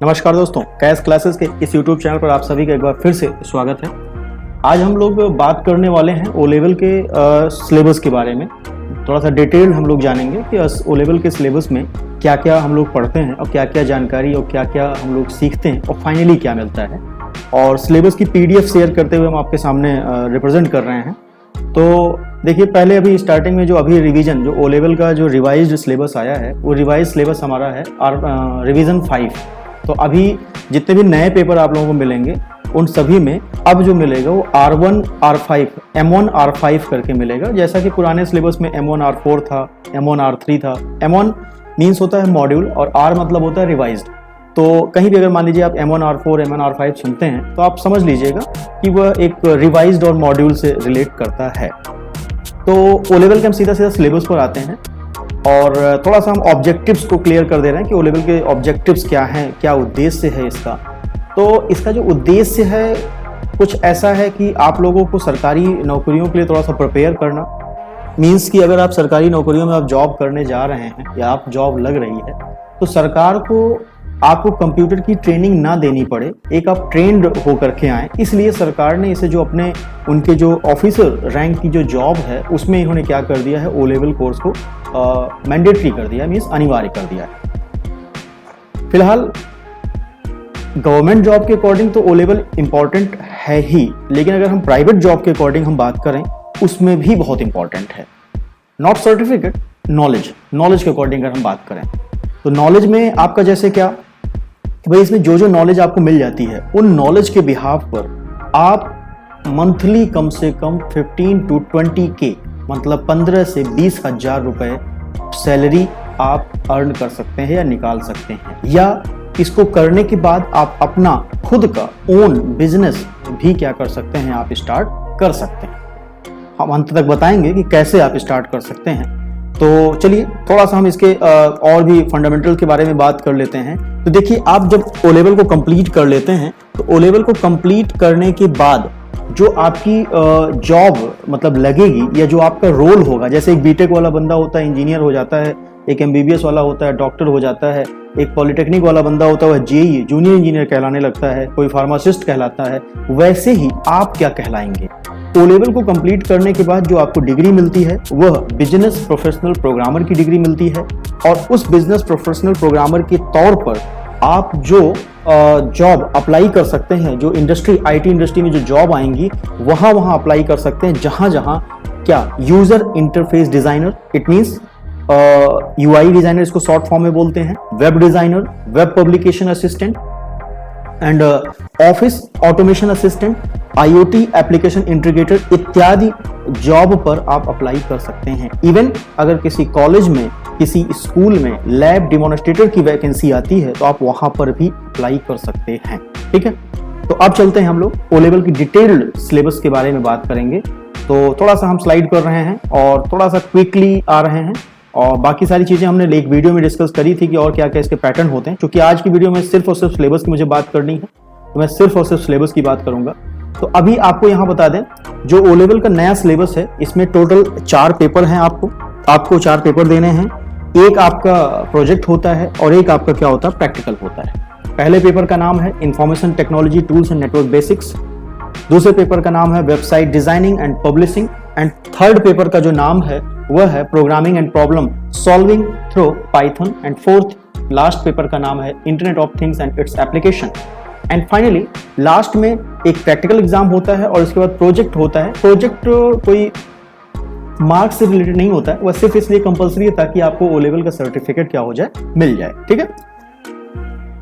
नमस्कार दोस्तों, cash classes के इस YouTube चैनल पर आप सभी का एक बार फिर से स्वागत है। आज हम लोग बात करने वाले हैं ओ लेवल के सिलेबस के बारे में। थोड़ा सा डिटेल हम लोग जानेंगे कि ओ लेवल के सिलेबस में क्या क्या हम लोग पढ़ते हैं और क्या क्या जानकारी और क्या क्या हम लोग सीखते हैं और फाइनली क्या मिलता है। और सिलेबस की PDF शेयर करते हुए हम आपके सामने रिप्रेजेंट कर रहे हैं। तो देखिए, पहले अभी स्टार्टिंग में जो अभी रिवीजन जो ओ लेवल का जो रिवाइज्ड सिलेबस आया है, वो रिवाइज सिलेबस हमारा है रिवीजन 5। तो अभी जितने भी नए पेपर आप लोगों को मिलेंगे उन सभी में अब जो मिलेगा वो R1 R5 M1 R5 करके मिलेगा। जैसा कि पुराने सिलेबस में M1 R4 था, M1 R3 था। M1 मीन्स होता है मॉड्यूल और R मतलब होता है रिवाइज्ड। तो कहीं भी अगर मान लीजिए आप M1 R4 M1 R5 सुनते हैं तो आप समझ लीजिएगा कि वह एक रिवाइज्ड और मॉड्यूल से रिलेट करता है। तो ओ लेवल के हम सीधा सीधा सिलेबस पर आते हैं और थोड़ा सा हम ऑब्जेक्टिव्स को क्लियर कर दे रहे हैं कि ओ लेवल के ऑब्जेक्टिव्स क्या हैं, क्या उद्देश्य है इसका। तो इसका जो उद्देश्य है कुछ ऐसा है कि आप लोगों को सरकारी नौकरियों के लिए थोड़ा सा प्रिपेयर करना। मीन्स कि अगर आप सरकारी नौकरियों में आप जॉब करने जा रहे हैं या आप जॉब लग रही है तो सरकार को आपको कंप्यूटर की ट्रेनिंग ना देनी पड़े, एक आप ट्रेंड होकर के आएँ। इसलिए सरकार ने इसे जो अपने उनके जो ऑफिसर रैंक की जो जॉब है उसमें इन्होंने क्या कर दिया है, ओ लेवल कोर्स को मैंडेटरी कर दिया है, मीन्स अनिवार्य कर दिया है। फिलहाल गवर्नमेंट जॉब के अकॉर्डिंग तो ओ लेवल इम्पॉर्टेंट है ही, लेकिन अगर हम प्राइवेट जॉब के अकॉर्डिंग हम बात करें उसमें भी बहुत इंपॉर्टेंट है। नॉट सर्टिफिकेट, नॉलेज के अकॉर्डिंग अगर हम बात करें तो नॉलेज में आपका जैसे क्या कि भाई इसमें जो नॉलेज आपको मिल जाती है उन नॉलेज के बिहाफ पर आप मंथली कम से कम 15 to 20K मतलब 15 से 20 हजार रुपए सैलरी आप अर्न कर सकते हैं या निकाल सकते हैं। या इसको करने के बाद आप अपना खुद का ओन बिजनेस भी क्या कर सकते हैं, आप स्टार्ट कर सकते हैं। हम अंत तक बताएंगे कि कैसे आप स्टार्ट कर सकते हैं। तो चलिए थोड़ा सा हम इसके और भी फंडामेंटल के बारे में बात कर लेते हैं। तो देखिए, आप जब ओ लेवल को कंप्लीट कर लेते हैं तो ओ लेवल को कंप्लीट करने के बाद जो आपकी जॉब मतलब लगेगी या जो आपका रोल होगा, जैसे एक बीटेक वाला बंदा होता है इंजीनियर हो जाता है, एक MBBS वाला होता है डॉक्टर हो जाता है, एक पॉलिटेक्निक वाला बंदा होता है वह JEE जूनियर इंजीनियर कहलाने लगता है, कोई फार्मासिस्ट कहलाता है। वैसे ही आप क्या कहलाएंगे, ओ लेवल को कंप्लीट करने के बाद जो आपको डिग्री मिलती है वह बिजनेस प्रोफेशनल प्रोग्रामर की डिग्री मिलती है। और उस बिजनेस प्रोफेशनल प्रोग्रामर के तौर पर आप जो जॉब अप्लाई कर सकते हैं, जो इंडस्ट्री IT इंडस्ट्री में जो जॉब आएंगी वहां अप्लाई कर सकते हैं, जहां क्या user interface designer, it means UI designer इसको शॉर्ट फॉर्म में बोलते हैं, web designer, web publication assistant and office automation assistant, IoT application integrator इत्यादि जॉब पर आप अप्लाई कर सकते हैं। इवन अगर किसी कॉलेज में, किसी स्कूल में लैब डेमोन्स्ट्रेटर की वैकेंसी आती है तो आप वहां पर भी अप्लाई कर सकते हैं। ठीक है, तो अब चलते हैं हम लोग ओ लेवल की डिटेल्ड सिलेबस के बारे में बात करेंगे। तो थोड़ा सा हम स्लाइड कर रहे हैं और थोड़ा सा क्विकली आ रहे हैं और बाकी सारी चीजें हमने एक वीडियो में डिस्कस करी थी कि और क्या क्या इसके पैटर्न होते हैं। क्योंकि आज की वीडियो में सिर्फ और सिर्फ सिलेबस की मुझे बात करनी है तो मैं सिर्फ और सिर्फ सिलेबस की बात करूंगा। तो अभी आपको यहाँ बता दें, जो ओ लेवल का नया सिलेबस है इसमें टोटल 4 पेपर हैं। आपको 4 पेपर देने हैं। एक आपका प्रोजेक्ट होता है और एक आपका क्या होता है, प्रैक्टिकल होता है। पहले पेपर का नाम है information technology tools and network basics, दूसरे पेपर का नाम है website designing and publishing and third paper का जो नाम है वह है programming and problem solving through Python and fourth last paper का नाम है internet of things and its application. And finally last में एक प्रैक्टिकल एग्जाम होता है और इसके बाद प्रोजेक्ट होता है। प्रोजेक्ट कोई मार्क्स से रिलेटेड नहीं होता है, वह सिर्फ इसलिए कंपलसरी है ताकि आपको ओ लेवल का सर्टिफिकेट क्या हो जाए, मिल जाए। ठीक है,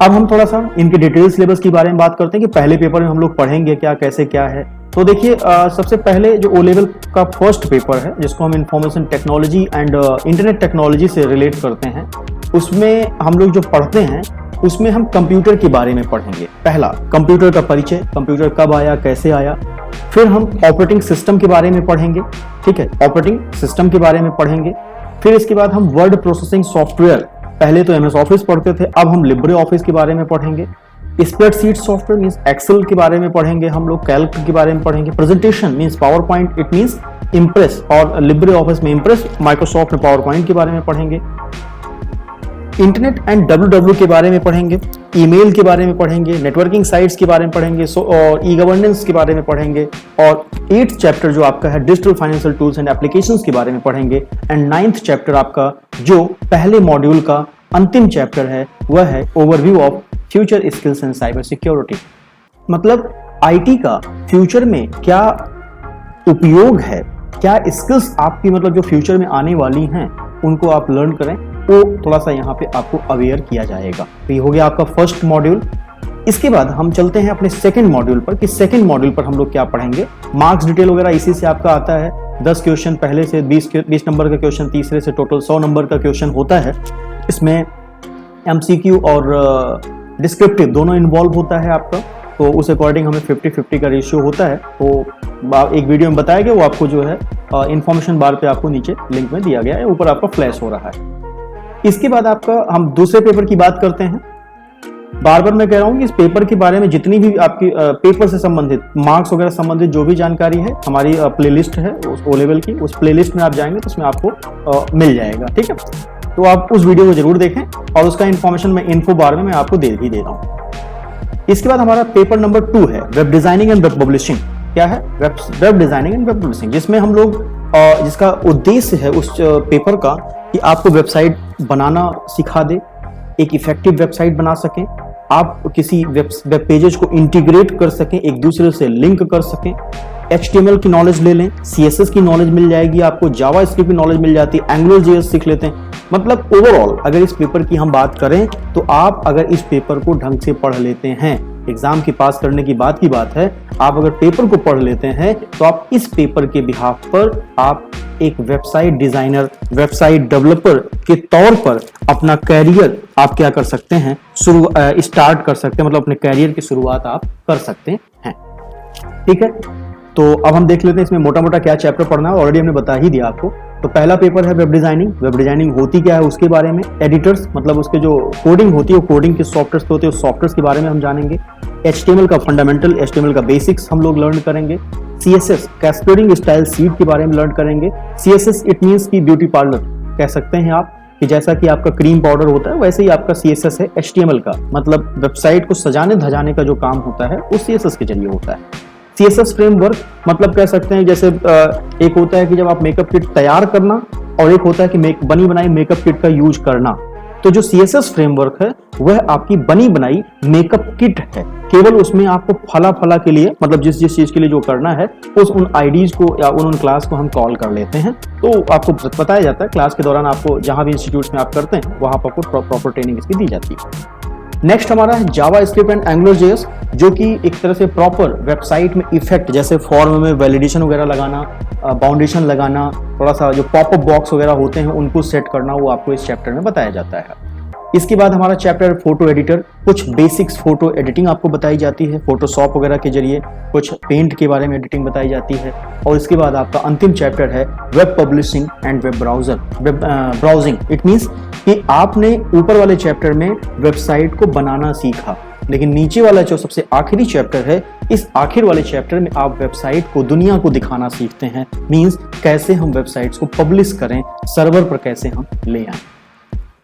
अब हम थोड़ा सा इनके डिटेल सिलेबस के बारे में बात करते हैं कि पहले पेपर में हम लोग पढ़ेंगे क्या, कैसे क्या है। तो देखिए, सबसे पहले जो ओ लेवल का फर्स्ट पेपर है जिसको हम information technology and internet technology से रिलेट करते हैं, उसमें हम लोग जो पढ़ते हैं उसमें हम कंप्यूटर के बारे में पढ़ेंगे। पहला कंप्यूटर का परिचय, कंप्यूटर कब आया, कैसे आया। फिर हम ऑपरेटिंग सिस्टम के बारे में पढ़ेंगे। ठीक है, ऑपरेटिंग सिस्टम के बारे में पढ़ेंगे। फिर इसके बाद हम वर्ड प्रोसेसिंग सॉफ्टवेयर, पहले तो MS ऑफिस पढ़ते थे, अब हम लिब्रे ऑफिस के बारे में पढ़ेंगे। स्प्रेडशीट सॉफ्टवेयर मींस एक्सेल के बारे में पढ़ेंगे हम लोग, कैल्क के बारे में पढ़ेंगे। Presentation means power point, it means impress, और लिब्रे ऑफिस में इम्प्रेस, माइक्रोसॉफ्ट में पावर पॉइंट के बारे में पढ़ेंगे। इंटरनेट एंड WWW के बारे में पढ़ेंगे, ईमेल के बारे में पढ़ेंगे, नेटवर्किंग साइट्स के बारे में पढ़ेंगे, और ई गवर्नेंस के बारे में पढ़ेंगे, और 8th चैप्टर जो आपका है digital financial tools and applications के बारे में पढ़ेंगे, एंड 9th चैप्टर आपका जो पहले मॉड्यूल का अंतिम चैप्टर है वह है overview of future skills and cyber security. मतलब आईटी का फ्यूचर में क्या उपयोग है, क्या स्किल्स आपकी मतलब जो फ्यूचर में आने वाली हैं उनको आप लर्न करें, वो थोड़ा सा यहाँ पे आपको अवेयर किया जाएगा। तो ये हो गया आपका फर्स्ट मॉड्यूल। इसके बाद हम चलते हैं अपने सेकंड मॉड्यूल पर कि सेकंड मॉड्यूल पर हम लोग क्या पढ़ेंगे। मार्क्स डिटेल वगैरह इसी से आपका आता है। 10 क्वेश्चन पहले से, 20 नंबर का क्वेश्चन तीसरे से, टोटल 100 नंबर का क्वेश्चन होता है। इसमें MCQ और डिस्क्रिप्टिव दोनों इन्वॉल्व होता है आपका, तो उस अकॉर्डिंग हमें 50-50 का रेशियो होता है। तो एक वीडियो में बताया गया, वो आपको जो है इंफॉर्मेशन बार पे आपको नीचे लिंक में दिया गया है, ऊपर आपका फ्लैश हो रहा है। इसके बाद आपका हम दूसरे पेपर की बात करते हैं। बार बार मैं कह रहा हूँ कि इस पेपर के बारे में जितनी भी आपकी पेपर से संबंधित मार्क्स वगैरह संबंधित जो भी जानकारी है, हमारी प्लेलिस्ट है उस O लेवल की, उस प्लेलिस्ट में आप जाएंगे तो उसमें आपको मिल जाएगा। ठीक है, तो आप उस वीडियो को जरूर देखें, और उसका इन्फॉर्मेशन मैं इन्फो बार में मैं आपको दे भी दे रहा हूँ। इसके बाद हमारा पेपर नंबर 2 है web designing and web publishing. क्या है? Web designing and web publishing, जिसमें हम लोग जिसका उद्देश्य है उस पेपर का कि आपको वेबसाइट बनाना सिखा दे, एक इफेक्टिव वेबसाइट बना सकें, आप किसी वेब पेजेस को इंटीग्रेट कर सकें, एक दूसरे से लिंक कर सकें, HTML की नॉलेज ले लें, CSS की नॉलेज मिल जाएगी आपको, जावास्क्रिप्ट की नॉलेज मिल जाती है, AngularJS सीख लेते हैं। मतलब ओवरऑल अगर इस पेपर की हम बात करें तो आप अगर इस पेपर को ढंग से पढ़ लेते हैं, एग्जाम की पास करने की बात है, आप अगर पेपर को पढ़ लेते हैं तो आप इस पेपर के बिहाफ पर आप एक वेबसाइट डिजाइनर, वेबसाइट डेवलपर के तौर पर अपना कैरियर आप क्या कर सकते हैं, स्टार्ट कर सकते हैं, मतलब अपने कैरियर की शुरुआत आप कर सकते हैं। ठीक है, तो अब हम देख लेते हैं इसमें मोटा मोटा क्या चैप्टर पढ़ना है। ऑलरेडी हमने बता ही दिया आपको। तो पहला पेपर है वेब डिजाइनिंग। वेब डिजाइनिंग होती क्या है उसके बारे में, एडिटर्स मतलब उसके जो कोडिंग होती है, वो कोडिंग के सॉफ्टवेयर होते हैं, उस सॉफ्टवेयर के बारे में हम जानेंगे। HTML का फंडामेंटल, HTML का बेसिक्स हम लोग लर्न करेंगे। CSS कैस्केडिंग स्टाइल सीट के बारे में लर्न करेंगे। CSS इट मीन्स की ब्यूटी पार्लर कह सकते हैं आप, कि जैसा कि आपका क्रीम पाउडर होता है वैसे ही आपका CSS है HTML का, मतलब वेबसाइट को सजाने धजाने का जो काम होता है वो CSS के जरिए होता है। CSS फ्रेमवर्क मतलब कह सकते हैं जैसे एक होता है कि जब आप मेकअप किट तैयार करना, और एक होता है कि बनी बनाई मेकअप किट का यूज करना। तो जो CSS फ्रेमवर्क है वह आपकी बनी बनाई मेकअप किट है, केवल उसमें आपको फला के लिए मतलब जिस चीज के लिए जो करना है उन आईडीज को या उन क्लास को हम कॉल कर लेते हैं। तो आपको बताया जाता है क्लास के दौरान, आपको जहां भी इंस्टीट्यूट में आप करते हैं वहां पर आपको प्रॉपर ट्रेनिंग इसकी दी जाती है। नेक्स्ट हमारा है जावास्क्रिप्ट एंड AngularJS, जो कि एक तरह से प्रॉपर वेबसाइट में इफेक्ट, जैसे फॉर्म में वैलिडेशन वगैरह लगाना, बाउंडेशन लगाना, थोड़ा सा जो पॉपअप बॉक्स वगैरह होते हैं उनको सेट करना, वो आपको इस चैप्टर में बताया जाता है। इसके बाद हमारा चैप्टर फोटो एडिटर, कुछ बेसिक्स फोटो एडिटिंग आपको बताई जाती है, फोटोशॉप वगैरह के जरिए, कुछ पेंट के बारे में एडिटिंग बताई जाती है। और इसके बाद आपका अंतिम चैप्टर है web publishing and web browsing. It means कि आपने ऊपर वाले चैप्टर में वेबसाइट को बनाना सीखा, लेकिन नीचे वाला जो सबसे आखिरी चैप्टर है, इस आखिर वाले चैप्टर में आप वेबसाइट को दुनिया को दिखाना सीखते हैं। मीन्स कैसे हम वेबसाइट्स को पब्लिश करें, सर्वर पर कैसे हम ले आएं।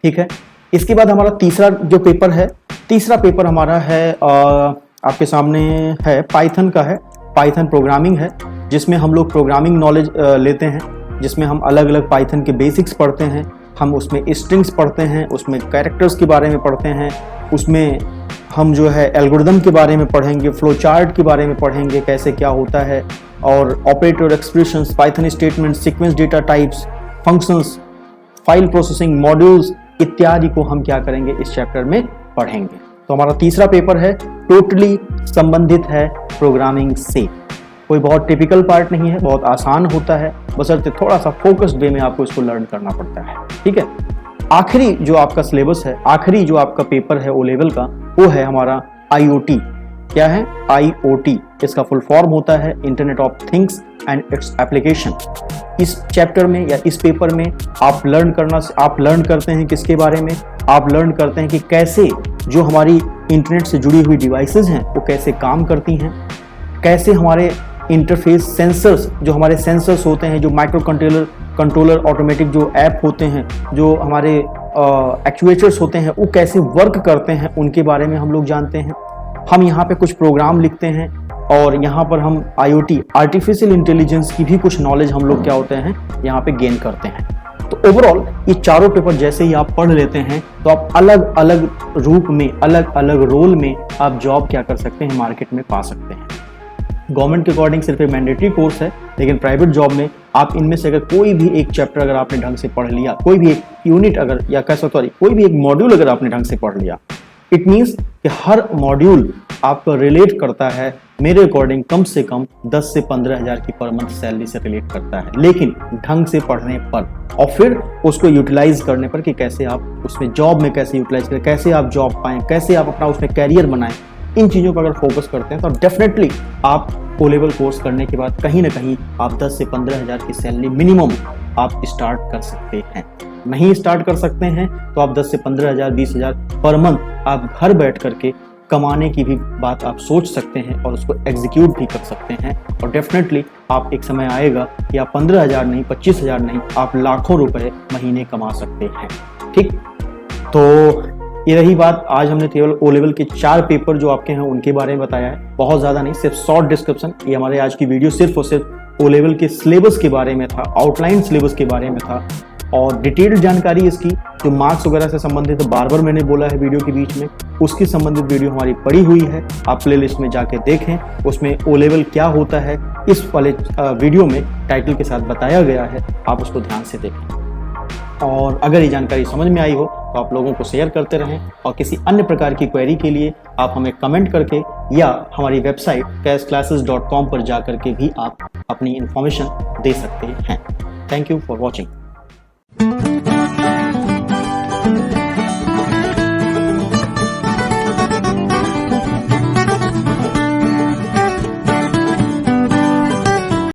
ठीक है, इसके बाद हमारा तीसरा जो पेपर है, तीसरा पेपर हमारा है आपके सामने है पाइथन का है, पाइथन प्रोग्रामिंग है, जिसमें हम लोग प्रोग्रामिंग नॉलेज लेते हैं, जिसमें हम अलग अलग पाइथन के बेसिक्स पढ़ते हैं, हम उसमें स्ट्रिंग्स पढ़ते हैं, उसमें कैरेक्टर्स के बारे में पढ़ते हैं, उसमें हम जो है एल्गोरिदम के बारे में पढ़ेंगे, फ्लो चार्ट के बारे में पढ़ेंगे कैसे क्या होता है, और operator expressions, Python statement, sequence data types, functions, file processing, modules इत्यादि को हम क्या करेंगे इस चैप्टर में पढ़ेंगे। तो हमारा तीसरा पेपर है टोटली संबंधित है प्रोग्रामिंग से, कोई बहुत टिपिकल पार्ट नहीं है, बहुत आसान होता है, बशर्ते थोड़ा सा फोकस्ड वे में आपको इसको लर्न करना पड़ता है। ठीक है, आखिरी जो आपका सिलेबस है, आखिरी जो आपका पेपर है O लेवल का, वो है हमारा IoT। क्या है IoT? इसका फुल फॉर्म होता है internet of things and its application. इस चैप्टर में या इस पेपर में आप लर्न करते हैं किसके बारे में? आप लर्न करते हैं कि कैसे जो हमारी इंटरनेट से जुड़ी हुई डिवाइसेस हैं वो कैसे काम करती हैं, कैसे हमारे इंटरफेस सेंसर्स, जो हमारे सेंसर्स होते हैं, जो माइक्रो कंट्रोलर ऑटोमेटिक जो ऐप होते हैं, जो हमारे एक्चुएटर्स होते हैं वो कैसे वर्क करते हैं उनके बारे में हम लोग जानते हैं। हम यहाँ पे कुछ प्रोग्राम लिखते हैं और यहाँ पर हम IoT आर्टिफिशियल इंटेलिजेंस की भी कुछ नॉलेज हम लोग क्या होते हैं यहाँ पे गेन करते हैं। तो ओवरऑल ये चारों पेपर जैसे ही आप पढ़ लेते हैं तो आप अलग अलग रूप में, अलग अलग रोल में आप जॉब क्या कर सकते हैं, मार्केट में पा सकते हैं। गवर्नमेंट के अकॉर्डिंग सिर्फ एक मैंडेटरी कोर्स है, लेकिन प्राइवेट जॉब में आप इनमें से अगर कोई भी एक चैप्टर अगर आपने ढंग से पढ़ लिया, कोई भी एक यूनिट अगर या कह सकते हो कोई भी एक मॉड्यूल अगर आपने ढंग से पढ़ लिया, इट मीन्स कि हर मॉड्यूल आपको रिलेट करता है मेरे अकॉर्डिंग कम से कम 10 से 15 हज़ार की पर मंथ सैलरी से रिलेट करता है, लेकिन ढंग से पढ़ने पर और फिर उसको यूटिलाइज करने पर कि कैसे आप उसमें जॉब में कैसे यूटिलाइज करें, कैसे आप जॉब पाएं, कैसे आप अपना उसमें कैरियर बनाएं। इन चीज़ों पर अगर फोकस करते हैं तो डेफिनेटली आप O लेवल कोर्स करने के बाद कहीं ना कहीं आप 10 से 15 हज़ार की सैलरी मिनिमम आप स्टार्ट कर सकते हैं। नहीं स्टार्ट कर सकते हैं तो आप 10 से 15 हज़ार 20 हज़ार पर मंथ आप घर बैठ करके कमाने की भी बात आप सोच सकते हैं और उसको एग्जीक्यूट भी कर सकते हैं। और डेफिनेटली आप एक समय आएगा कि आप 15 हज़ार नहीं, 25 हज़ार नहीं, आप लाखों रुपए महीने कमा सकते हैं। ठीक, तो ये रही बात। आज हमने केवल O लेवल के 4 पेपर जो आपके हैं उनके बारे में बताया है, बहुत ज़्यादा नहीं, सिर्फ शॉर्ट डिस्क्रिप्शन। ये हमारे आज की वीडियो सिर्फ और सिर्फ O लेवल के सिलेबस के बारे में था, आउटलाइन सिलेबस के बारे में था और डिटेल्ड जानकारी इसकी जो मार्क्स वगैरह से संबंधित तो बार बार मैंने बोला है वीडियो के बीच में, उसकी संबंधित वीडियो हमारी पड़ी हुई है, आप प्लेलिस्ट में जाके देखें। उसमें O लेवल क्या होता है इस वाले वीडियो में टाइटल के साथ बताया गया है, आप उसको ध्यान से देखें। और अगर ये जानकारी समझ में आई हो तो आप लोगों को शेयर करते रहें और किसी अन्य प्रकार की क्वेरी के लिए आप हमें कमेंट करके या हमारी वेबसाइट caschclasses.com पर जा करके भी आप अपनी इन्फॉर्मेशन दे सकते हैं। Thank you for watching.